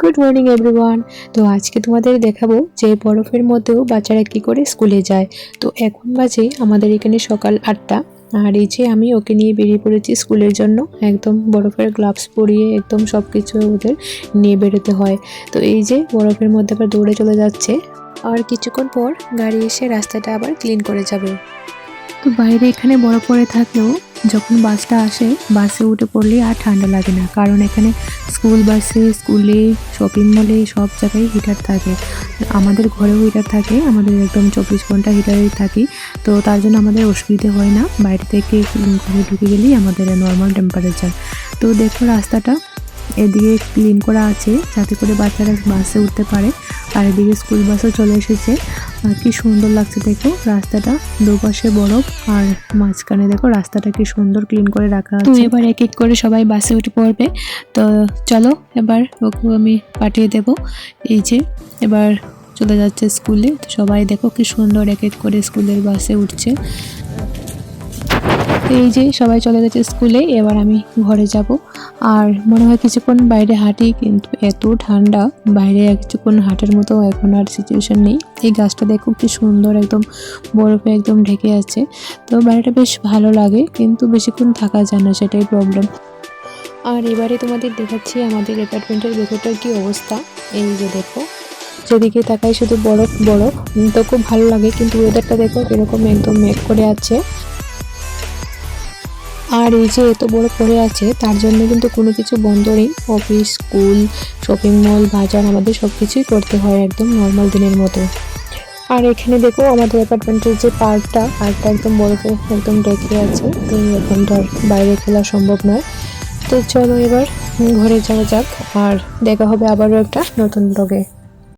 Good morning everyone. তো আজকে তোমাদের দেখাবো যে বরফের মধ্যেও বাচ্চারা কি করে স্কুলে যায়। তো এখন বাজে আমাদের এখানে সকাল 8টা। আর এই যে আমি ওকে নিয়ে বেরিয়ে পড়েছি স্কুলের জন্য। একদম বরফের গ্লাভস পরিয়ে একদম সব কিছু ওদের নিয়ে বেরোতে হয়। তো এই যে বরফের মধ্যে আবার দৌড়ে চলে যাচ্ছে। আর কিছুক্ষণ পর গাড়ি এসে রাস্তাটা আবার ক্লিন করে যাবে। তো বাইরে এখানে বরফ পড়ে থাকলেও যখন বাসটা আসে বাসে উঠে পড়লে আর ঠান্ডা লাগে না, কারণ এখানে স্কুল বাসে, স্কুলে, শপিং মলে সব জায়গায় হিটার থাকে। আমাদের ঘরেও হিটার থাকে, আমাদের একদম 24 ঘন্টা হিটারেই থাকি। তো তার জন্য আমাদের অসুবিধে হয় না, বাইরে থেকে ঘরে ঢুকে গেলেই আমাদের নর্মাল টেম্পারেচার। তো দেখো রাস্তাটা এদিকে ক্লিন করা আছে যাতে করে বাচ্চারা বাসে উঠতে পারে। আর এদিকে স্কুল বাসও চলে এসেছে। আর কি সুন্দর লাগছে দেখো রাস্তাটা, দুপাশে বরফ আর মাঝখানে দেখো রাস্তাটা কি সুন্দর ক্লিন করে রাখা আছে। তো এবার এক এক করে সবাই বাসে উঠে পড়বে। তো চলো এবার ওকে আমি পাঠিয়ে দেব। এই যে এবার চলে যাচ্ছে স্কুলে। তো সবাই দেখো কি সুন্দর এক এক করে স্কুলের বাসে উঠছে। এই যে সবাই চলে গেছে স্কুলে, এবার আমি ঘরে যাব। আর মনে হয় কিছুক্ষণ বাইরে হাঁটি, কিন্তু এত ঠান্ডা বাইরে কিছুক্ষণ হাঁটার মতো এখন আর সিচুয়েশন নেই। এই গাছটা দেখো কি সুন্দর একদম বরফে একদম ঢেকে আছে। তো বাইরেটা বেশ ভালো লাগে, কিন্তু বেশিক্ষণ থাকা যায় না, সেটাই প্রবলেম। আর এবারে তোমাদের দেখাচ্ছি আমাদের অ্যাপার্টমেন্টের ভেতরটার কি অবস্থা। এই যে দেখো যেদিকে তাকাই শুধু বরফ বরফ। তো খুব ভালো লাগে, কিন্তু ওয়েদারটা দেখো এরকম একদম মেঘ করে আছে। আর এই যে এত বড় পড়ে আছে তার জন্য কিন্তু কোনো কিছু বন্ধ নেই। অফিস, স্কুল, শপিং মল, বাজার আমাদের সব কিছুই করতে হয় একদম নর্মাল দিনের মতো। আর এখানে দেখো আমাদের অ্যাপার্টমেন্টের যে পার্কটা একদম বরফে একদম ঢেকে আছে। তো এখন তো আর বাইরে খেলা সম্ভব নয়। তো চলো এবার ঘরে যাওয়া যাক, আর দেখা হবে আবারও একটা নতুন ব্লগে।